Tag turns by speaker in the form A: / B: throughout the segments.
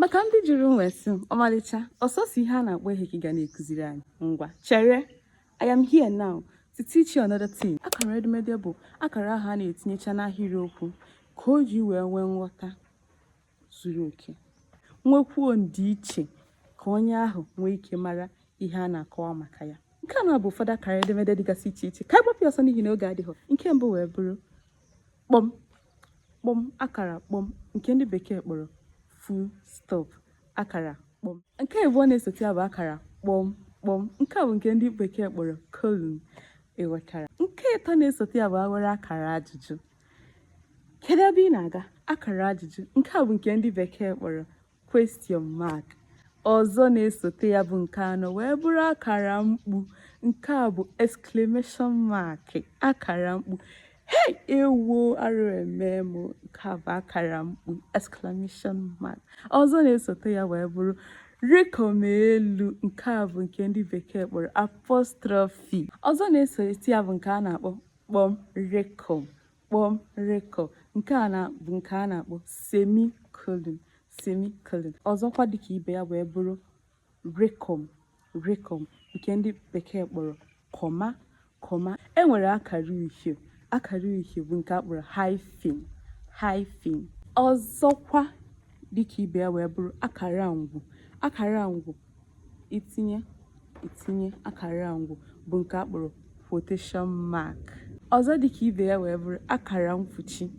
A: maka ndị jụrụ nwesị ọmalịcha ọsọsọ ihe a na-akpọ ihe ka ị ga na-ekụziri anyị ngwa chere. I am here now to teach you another thing. Akara edemede bụ akara ahụ a na-etinyecha n'ahịrịokwu ka o ji wee nwee nghọta zuru oke, nwekwuo ndịiche ka onye ahụ nwee ike mara ihe a na-akọwa maka ya. Nke a na-abụ ụfọdụ akara edemede dịgasị iche iche ka ịgbapụ ọsọ n'ihi na oge adịghị. Nke mbụ wee bụrụ kpọm kpọm, akara kpọm nke ndị bekee kpọrọ full stop, akara kpọm. Nke abụọ na-esote ya bụ akara kpọm kpọm, nke a bụ nke ndị bekee kpọrọ colon, ịghọtara. Nke ịtọ na-esote ya bụ awere akara ajụjụ. Kedu ebe ị na-aga? Akara ajụjụ. Nke a bụ nke ndị bekee kpọrọ question mark. Ọzọ na-esote ya bụ nke anọ wee bụrụ akara mkpu. Nke a bụ exclamation mark, akara mkpu. Hey, ewo arụ eme m. Nke a bụ akara mkpu, exclamation mark. Ọzọ na-esote ya wee bụrụ rekom elu. Nke a bụ nke ndị bekee kpọrọ apostrophe. Ọzọ na-esote ya bụ nke a na-akpọ kpọm rekom, kpọm rekom. Nke a bụ nke a na-akpọ semicolon, semicolon. Ọzọkwa dịka ibe ya wee bụrụ rekom, rekom nke ndị bekee kpọrọ kọma, kọma. Enwere akara uhie. Akara uhie bụ nke a kpọrọ hyphen, hyphen. Ọzọkwa dịka ibe ya wee bụrụ akara ngwu. Akara ngwu itinye akara ngwu bụ nke a kpọrọ quotation mark. Ọzọ dịka ibe ya wee bụrụ akara mkpuchi.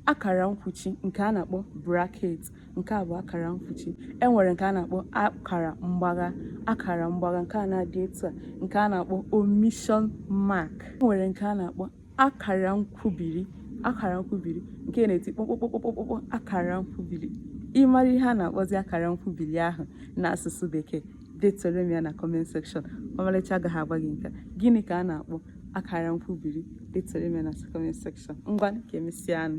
A: Akara mkpuchi nke a na-akpọ bracket. Nke a bụ akara mkpuchi. Enwere nke a na-akpọ akara mgbagha. Akara mgbagha nke a na-adị etu a, nke a na-akpọ omission mark. Enwere nke a na-akpọ akara nkwubiri. Akara nkwubiri nke na-eti kpọkpọkpọkpọkpọ, akara nkwubiri. Ịmara ihe a na-akpọzi akara nkwubiri ahụ n'asụsụ bekee, detụrụ m ya na comment section. Ọmalịcha agaghị agba gị nke gịnị ka a na-akpọ akara nkwubiri, detụrụ m ya na comment section. Ngwa ka emesịa anụ.